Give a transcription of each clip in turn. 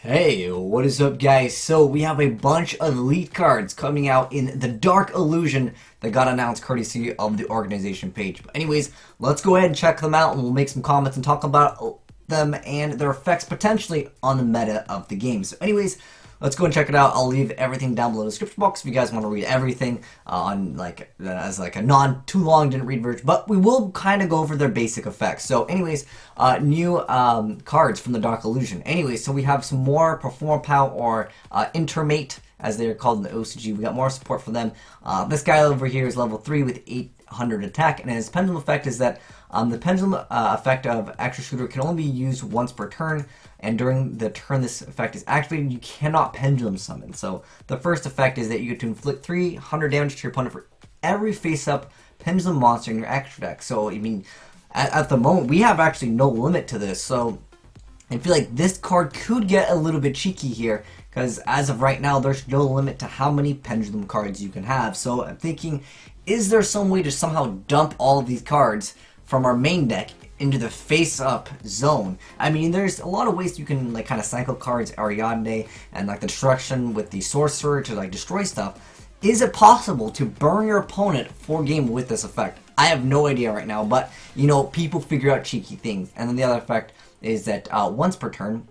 Hey, what is up guys? So we have a bunch of elite cards coming out in the Dark Illusion that got announced courtesy of the organization page. But anyways, let's go ahead and check them out and we'll make some comments and talk about them and their effects potentially on the meta of the game. So anyways, let's go and check it out. I'll leave everything down below in the description box if you guys want to read everything on as a non too long didn't read version. But we will kind of go over their basic effects. So anyways, new cards from the Dark Illusion. Anyways, so we have some more Perform Pow or Intermate as they're called in the OCG. We got more support for them. This guy over here is level 3 with 800 attack, and his Pendulum effect is that the Pendulum effect of Extra Shooter can only be used once per turn, and during the turn this effect is activated, you cannot Pendulum summon. So the first effect is that you get to inflict 300 damage to your opponent for every face-up Pendulum monster in your extra deck. So, I mean, at the moment, we have actually no limit to this, so I feel like this card could get a little bit cheeky here, because as of right now, there's no limit to how many Pendulum cards you can have. So I'm thinking, is there some way to somehow dump all of these cards from our main deck into the face-up zone? I mean, there's a lot of ways you can kind of cycle cards, Ariadne, and the destruction with the sorcerer to destroy stuff. Is it possible to burn your opponent for game with this effect? I have no idea right now, but people figure out cheeky things. And then the other effect is that once per turn,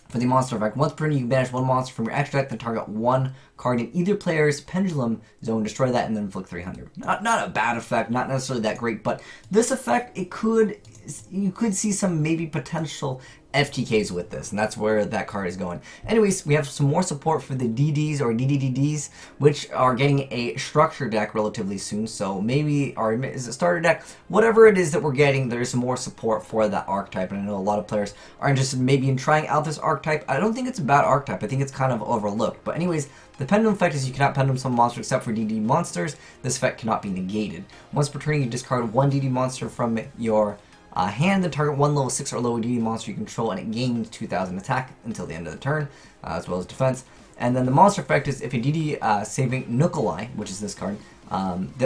for the monster effect, once per turn you can banish one monster from your extra deck, then target one card in either player's Pendulum zone, destroy that, and then inflict 300. Not a bad effect, not necessarily that great, but this effect, you could see some maybe potential FTKs with this, and that's where that card is going. Anyways, we have some more support for the DDs or DDDs, which are getting a structure deck relatively soon, so maybe, or is it starter deck? Whatever it is that we're getting, there's some more support for that archetype, and I know a lot of players are interested maybe in trying out this archetype. I don't think it's a bad archetype, I think it's kind of overlooked, but anyways, the Pendulum effect is you cannot Pendulum some monster except for DD monsters. This effect cannot be negated. Once per turn, you discard one DD monster from your hand, then target one level 6 or lower DD monster you control, and it gains 2000 attack until the end of the turn, as well as defense. And then the monster effect is if a DD saving Nukolai, which is this card,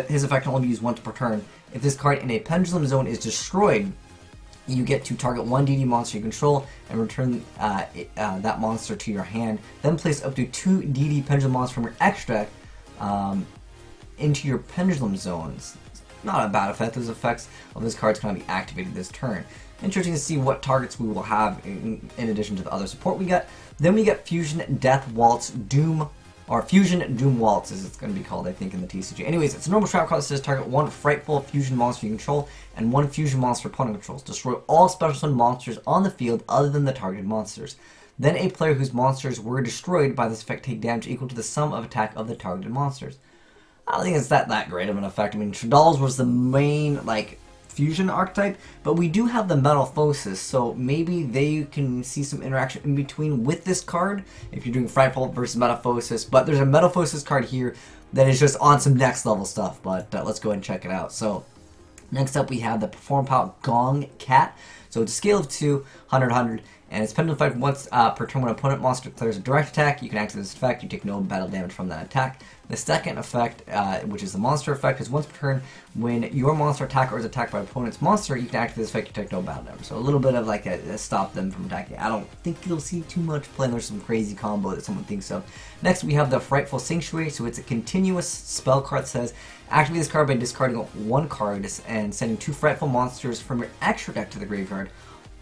his effect can only be used once per turn. If this card in a Pendulum zone is destroyed, you get to target one DD monster you control and return that monster to your hand. Then place up to 2 DD Pendulum monsters from your extra deck into your Pendulum zones. Not a bad effect. Those effects of this card can be activated this turn. Interesting to see what targets we will have in addition to the other support we get. Then we get Fusion Death Waltz Doom, or Fusion Doom Waltz as it's going to be called, I think, in the TCG. Anyways, it's a normal trap card that says target one frightful fusion monster you control and one fusion monster opponent controls. Destroy all special summon monsters on the field other than the targeted monsters. Then a player whose monsters were destroyed by this effect take damage equal to the sum of attack of the targeted monsters. I don't think it's that great of an effect. I mean, Shadal's was the main, fusion archetype, but we do have the Metamorphosis, so maybe they can see some interaction in between with this card if you're doing Frightful versus Metamorphosis. But there's a Metamorphosis card here that is just on some next level stuff, but let's go ahead and check it out. So, next up we have the Perform Pow Gong Cat. So it's a scale of 2, 100, 100, and its Pendulum effect once per turn when an opponent monster declares a direct attack, you can activate this effect, you take no battle damage from that attack. The second effect, which is the monster effect, is once per turn when your monster attacker is attacked by an opponent's monster, you can activate this effect, you take no battle damage. So a little bit of a stop them from attacking. I don't think you'll see too much play, there's some crazy combo that someone thinks of. Next we have the Frightful Sanctuary, so it's a continuous spell card that says, activate this card by discarding one card and sending 2 Frightful monsters from your extra deck to the graveyard.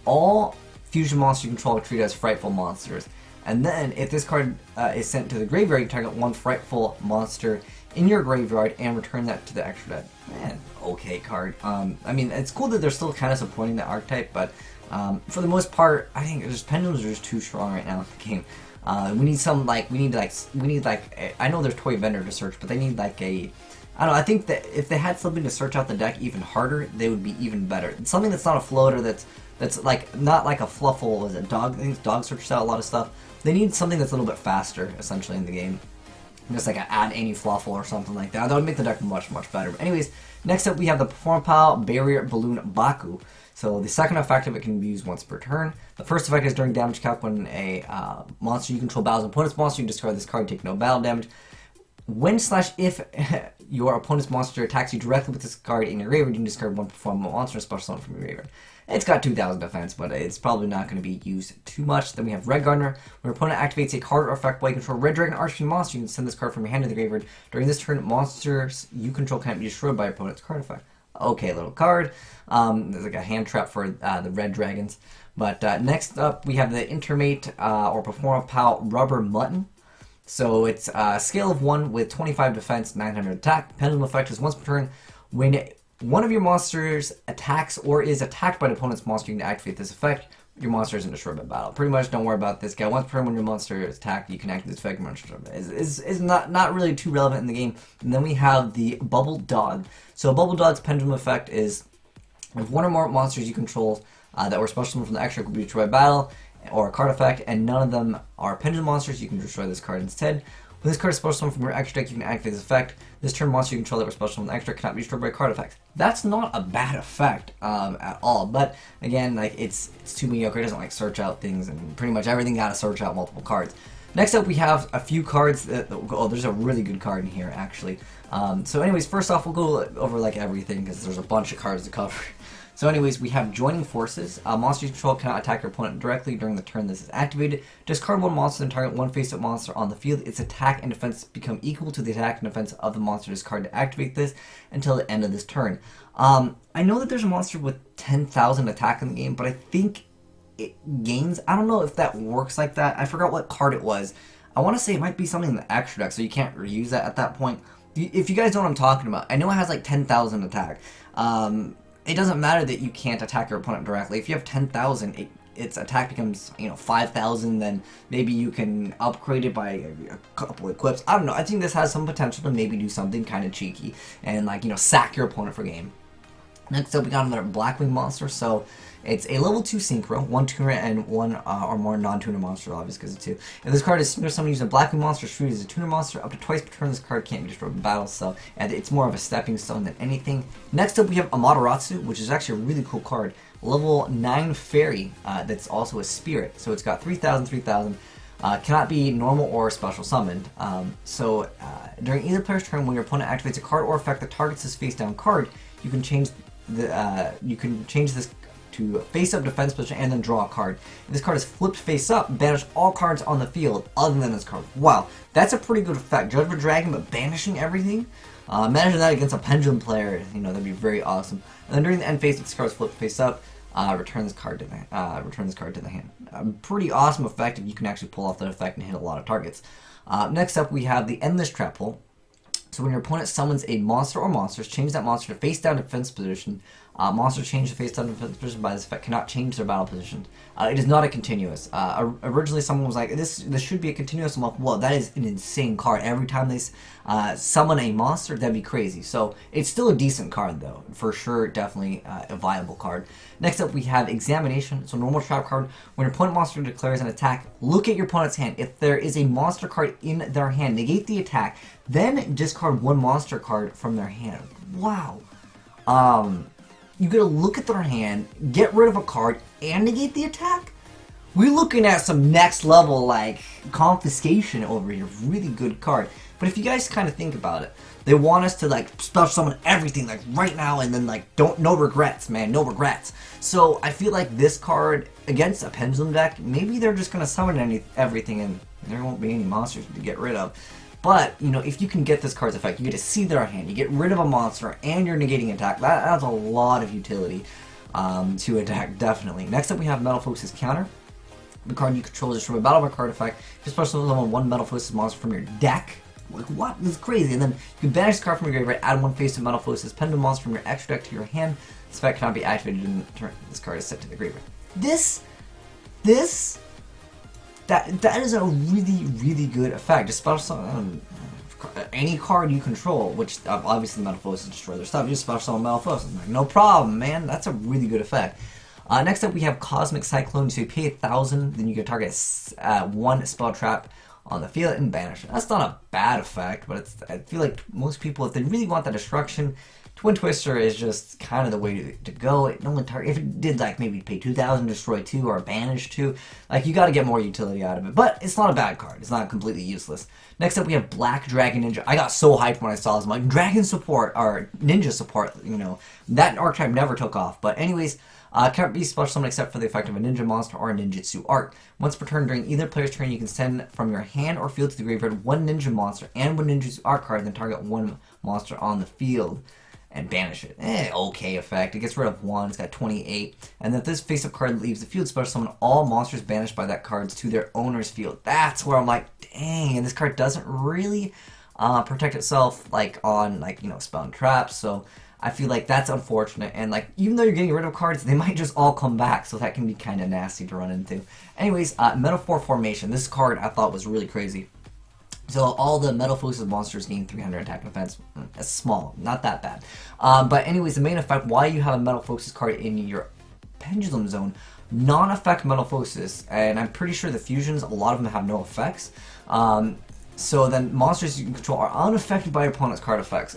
All fusion monsters you control are treated as Frightful monsters. And then, if this card is sent to the graveyard, you target one Frightful monster in your graveyard and return that to the extra deck. Man, okay card. I mean, it's cool that they're still kind of supporting the archetype, but for the most part, I think Pendulums are just too strong right now in the game. We need some, I know there's Toy Vendor to search, but they need I don't know, I think that if they had something to search out the deck even harder, they would be even better. Something that's not a floater, that's not like a fluffle, was it dog? I think dog searches out a lot of stuff. They need something that's a little bit faster, essentially, in the game. Just like an add any fluffle or something like that. That would make the deck much better. But anyways, next up we have the Perform Pow Barrier Balloon Baku. So the second effect of it can be used once per turn. The first effect is during damage calc when a monster you control battles an opponent's monster, you discard this card, take no battle damage. When/if your opponent's monster attacks you directly with this card in your graveyard, you can discard one Perform monster and special summon from your graveyard. It's got 2,000 defense, but it's probably not going to be used too much. Then we have Red Gardener. When your opponent activates a card or effect while you control Red Dragon Archfiend monster, you can send this card from your hand to the graveyard. During this turn, monsters you control cannot be destroyed by your opponent's card effect. Okay, little card. There's like a hand trap for the Red Dragons. But next up, we have the Intermate or Perform of Pal Rubber Mutton. So it's a scale of 1 with 25 defense, 900 attack. Pendulum effect is once per turn. When one of your monsters attacks or is attacked by the opponent's monster, you can activate this effect. Your monster isn't destroyed by battle. Pretty much don't worry about this guy. Once per turn when your monster is attacked, you can activate this effect. Monster is not really too relevant in the game. And then we have the Bubble Dog. So Bubble Dog's Pendulum effect is if one or more monsters you control that were special from the extra could be destroyed by battle or a card effect, and none of them are Pendulum monsters, you can destroy this card instead. When this card is special from your extra deck, you can activate this effect. This turn, monster you control that were special from the extra cannot be destroyed by card effects. That's not a bad effect at all, but again, like it's too mediocre. It doesn't like search out things, and pretty much everything got to search out multiple cards. Next up, we have a few cards that there's a really good card in here actually. So anyways, first off, we'll go over like everything because there's a bunch of cards to cover. So anyways, we have Joining Forces. Monster you control cannot attack your opponent directly during the turn this is activated. Discard one monster and target one face-up monster on the field. Its attack and defense become equal to the attack and defense of the monster discard to activate this until the end of this turn. I know that there's a monster with 10,000 attack in the game, but I think it gains. I don't know if that works like that. I forgot what card it was. I want to say it might be something in the extra deck, so you can't reuse that at that point. If you guys know what I'm talking about, I know it has like 10,000 attack. It doesn't matter that you can't attack your opponent directly. If you have 10,000, its attack becomes 5,000. Then maybe you can upgrade it by a couple equips. I don't know. I think this has some potential to maybe do something kind of cheeky and sack your opponent for game. Next up, we got another Blackwing monster. So it's a level 2 synchro, 1 tuner and 1 or more non-tuner monster, obviously because it's 2. If this card is synchro, someone using a Blackwing monster treated as a tuner monster up to twice per turn. This card can't be destroyed in battle, so it's more of a stepping stone than anything. Next up, we have Rotsuit, which is actually a really cool card. Level 9 fairy that's also a spirit. So it's got 3,000, 3,000. Cannot be normal or special summoned. During either player's turn, when your opponent activates a card or effect that targets this face-down card, you can change this to face-up defense position and then draw a card. If this card is flipped face-up, banish all cards on the field other than this card. Wow, that's a pretty good effect. Judgment Dragon, but banishing everything? Imagine that against a Pendulum player. That'd be very awesome. And then during the end phase, if this card is flipped face-up, return this card to the hand. Pretty awesome effect if you can actually pull off that effect and hit a lot of targets. Next up, we have the Endless Trampled. So when your opponent summons a monster or monsters, change that monster to face-down defense position. Monster change to face-down defense position by this effect cannot change their battle position. It is not a continuous. Originally, someone was like, this should be a continuous. I'm like, well, that is an insane card. Every time they summon a monster, that'd be crazy. So it's still a decent card, though. For sure, definitely a viable card. Next up, we have Examination. So normal trap card. When your opponent monster declares an attack, look at your opponent's hand. If there is a monster card in their hand, negate the attack. Then discard one monster card from their hand. Wow. You gotta look at their hand, get rid of a card, and negate the attack? We're looking at some next level, like, confiscation over here. Really good card. But if you guys kind of think about it, they want us to, like, special summon everything, like, right now, and then, like, no regrets, man, no regrets. So, I feel like this card, against a Pendulum deck, maybe they're just gonna summon everything, and there won't be any monsters to get rid of. But, if you can get this card's effect, you get to see their hand, you get rid of a monster, and you're negating attack. That adds a lot of utility to attack, definitely. Next up, we have Metal Focus Counter. The card you control is from a battle by card effect. If special summon one Metal Focus monster from your deck. Like, what? This is crazy. And then you can banish the card from your graveyard, add one face to Metal Focus Pendulum monster from your extra deck to your hand. This effect cannot be activated in the turn this card is set to the graveyard. That is a really, really good effect. Just special summon any card you control, which obviously Metal Focus destroy their stuff. You just special summon Metal Focus. Like, no problem, man. That's a really good effect. Next up, we have Cosmic Cyclone. So you pay 1,000, then you can target one spell trap on the field and banish it. That's not a bad effect, but I feel like most people, if they really want that destruction, Twin Twister is just kind of the way to go. It only if it did like maybe pay 2,000, destroy 2, or banish 2, like you got to get more utility out of it. But it's not a bad card. It's not completely useless. Next up, we have Black Dragon Ninja. I got so hyped when I saw this. I'm like, Dragon support or Ninja support. That archetype never took off. But anyways, Cannot be special summoned except for the effect of a ninja monster or a ninjutsu art. Once per turn during either player's turn, you can send from your hand or field to the graveyard one ninja monster and one ninjutsu art card, then target one monster on the field and banish it. Okay effect. It gets rid of 1, it's got 28. And then if this face-up card leaves the field, special summon all monsters banished by that card to their owner's field. That's where I'm like, dang, and this card doesn't really protect itself like on like, you know, spell and traps, so I feel like that's unfortunate, and like even though you're getting rid of cards, they might just all come back, so that can be kind of nasty to run into. Anyways, Metaphor Formation. This card I thought was really crazy. So all the Metal Focus monsters gain 300 attack and defense. That's small, not that bad. But anyways, the main effect, why you have a Metal Focus card in your Pendulum zone, non-effect Metal Focus, and I'm pretty sure the fusions, a lot of them have no effects. So then monsters you can control are unaffected by your opponent's card effects.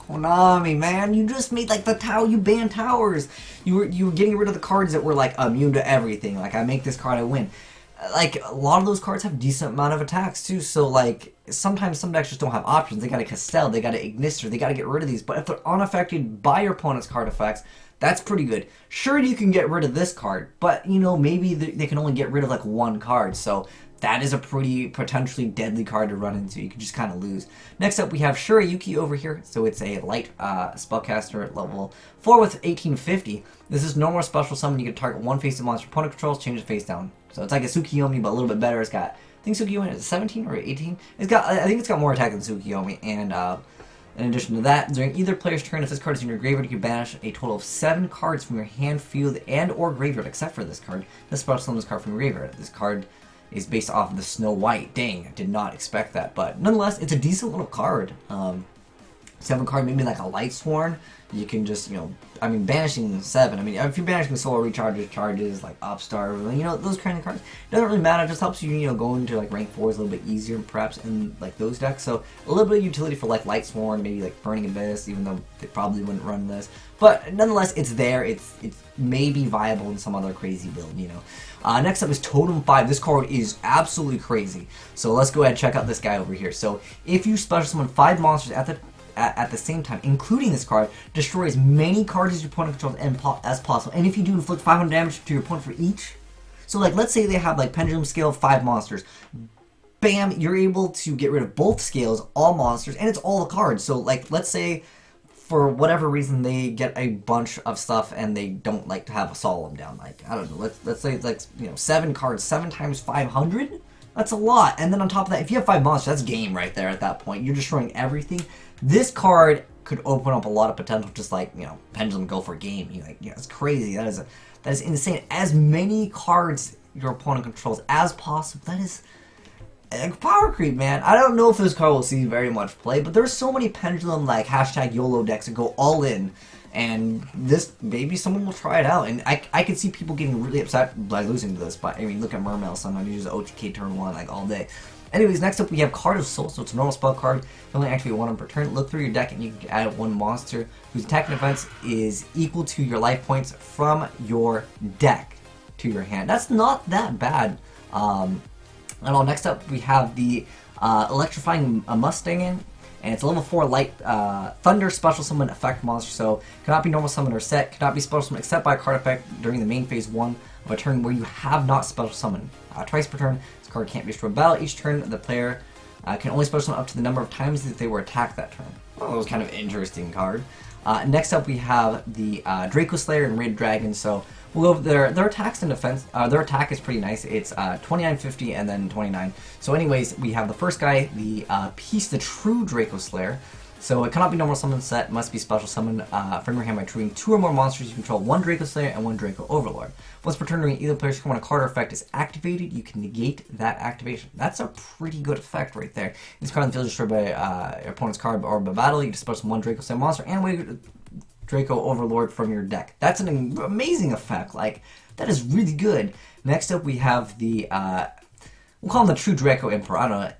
Konami, man, you just made like the tower, you banned towers. You were getting rid of the cards that were like immune to everything. Like, I make this card, I win. Like, a lot of those cards have decent amount of attacks too, so like sometimes some decks just don't have options. They gotta Castell, they gotta Ignister, they gotta get rid of these, but if they're unaffected by your opponent's card effects, that's pretty good. Sure, you can get rid of this card, but you know, maybe they can only get rid of like one card, so that is a pretty potentially deadly card to run into. You can just kind of lose. Next up, we have Yukio over here. So it's a light spellcaster at level 4 with 1850. This is no more special summon. You can target one face of monster opponent controls, change the face down. So it's like a Tsukiyomi, but a little bit better. It's got, I think Tsukiyomi is 17 or 18. I think it's got more attack than Tsukiyomi. And in addition to that, during either player's turn, if this card is in your graveyard, you can banish a total of 7 cards from your hand, field, and or graveyard, except for this card. This special summon this card from your graveyard. This card is based off of the Snow White. Dang, I did not expect that, but nonetheless, it's a decent little card. 7 card, maybe like a Light Sworn. You can just, you know, I mean, banishing 7. I mean, if you're banishing Solar Recharges, charges, like Upstart, you know, those kind of cards, it doesn't really matter. It just helps you, you know, go into like rank 4s a little bit easier, perhaps, in like those decks. So a little bit of utility for like Light Sworn, maybe like Burning Abyss, even though they probably wouldn't run this. But nonetheless, it's there. It's maybe viable in some other crazy build, you know. Next up is Totem 5. This card is absolutely crazy. So let's go ahead and check out this guy over here. So if you special summon 5 monsters at the same time, including this card, destroy as many cards as your opponent controls as possible. And if you do, inflict 500 damage to your opponent for each. So like, let's say they have like Pendulum scale 5 monsters. Bam, you're able to get rid of both scales, all monsters, and it's all the cards. So like, let's say for whatever reason they get a bunch of stuff and they don't like to have a Solemn down. Like, I don't know, let's say it's like, you know, 7 cards, 7 times 500? That's a lot. And then on top of that, if you have 5 monsters, that's game right there at that point. You're destroying everything. This card could open up a lot of potential, just like, you know, Pendulum go for game. You like, you know, it's crazy. That is insane. As many cards your opponent controls as possible. That is power creep, man. I don't know if this card will see very much play, but there's so many Pendulum like hashtag YOLO decks that go all in. And this, maybe someone will try it out. And I could see people getting really upset by losing to this. But I mean, look at Mermail. Sometimes he uses OTK turn 1 like all day. Anyways, next up we have Cardiff Soul. So it's a normal spell card. You only activate 1 per turn. Look through your deck and you can add 1 monster whose attack and defense is equal to your life points from your deck to your hand. That's not that bad. And next up we have the Electrifying Mustang. And it's a level 4 light thunder special summon effect monster, so cannot be normal summon or set, cannot be special summon except by a card effect during the main phase 1 of a turn where you have not special summoned. Twice per turn, this card can't be destroyed by battle. Each turn, the player can only special summon up to the number of times that they were attacked that turn. Well, that was kind of an interesting card. Next up we have the Dracoslayer and Red Dragon, so we'll go over their attacks and defense. Their attack is pretty nice. It's 29, 50, and then 29. So anyways, we have the first guy, the True Dracoslayer. So it cannot be normal summon set, must be special summon from your hand by treating 2 or more monsters. You control 1 Dracoslayer and 1 Draco Overlord. Once per turn during either player's turn when a card or effect is activated, you can negate that activation. That's a pretty good effect right there. This card in the field is destroyed by your opponent's card or by battle. You disperse 1 Dracoslayer monster and wait Draco Overlord from your deck. That's an amazing effect. Like, that is really good. Next up we have the we'll call him the True Draco Emperor. I don't know.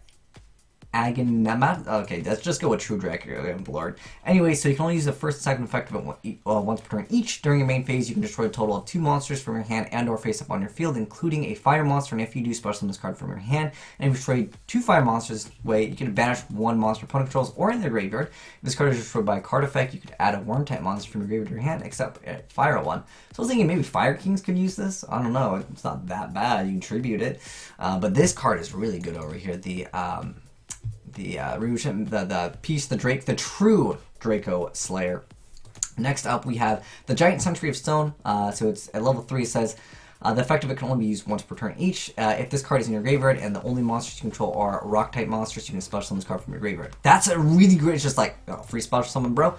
Agnema. Okay, let's just go with True Draco. I'm blurred. Anyway, so you can only use the first and second effect of it once per turn each. During your main phase, you can destroy a total of 2 monsters from your hand and or face up on your field, including a fire monster, and if you do, special summon this card from your hand. And if you destroy 2 fire monsters this way, you can banish 1 monster opponent controls or in their graveyard. If this card is destroyed by a card effect, you could add a worm type monster from your graveyard to your hand, except a fire one. So I was thinking maybe Fire Kings could use this. I don't know. It's not that bad. You can tribute it. But this card is really good over here. The piece, the true Dracoslayer. Next up, we have the Giant Century of Stone. So it's at level 3. It says the effect of it can only be used once per turn each. If this card is in your graveyard and the only monsters you control are rock type monsters, you can special summon this card from your graveyard. That's a really great. It's just like free special summon, bro.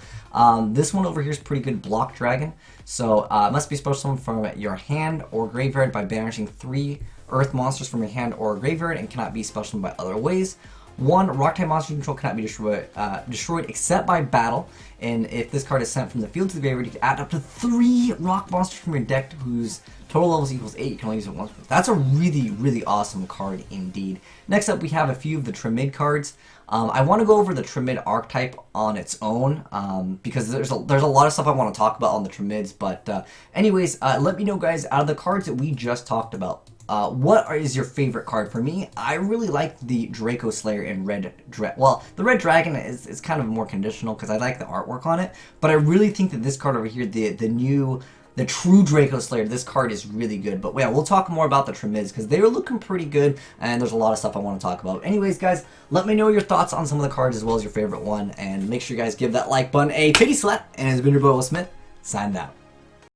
This one over here is pretty good. Block Dragon. So it must be special summoned from your hand or graveyard by banishing 3 Earth monsters from your hand or graveyard, and cannot be special summoned by other ways. 1 rock type monster you control cannot be destroyed except by battle, and if this card is sent from the field to the graveyard, you can add up to 3 rock monsters from your deck whose total levels equals 8. You can only use it once. That's a really, really awesome card indeed. Next up, we have a few of the Trimit cards. I want to go over the Trimit archetype on its own because there's a lot of stuff I want to talk about on the Trimids. But anyways, let me know, guys, out of the cards that we just talked about, what is your favorite card? For me, I really like the Dracoslayer in Red Well, the Red Dragon is kind of more conditional because I like the artwork on it. But I really think that this card over here, the true Dracoslayer, this card is really good. But yeah, we'll talk more about the Trimids because they were looking pretty good, and there's a lot of stuff I want to talk about. Anyways, guys, let me know your thoughts on some of the cards as well as your favorite one, and make sure you guys give that like button a pity slap. And it's been your boy Will Smith, signed out.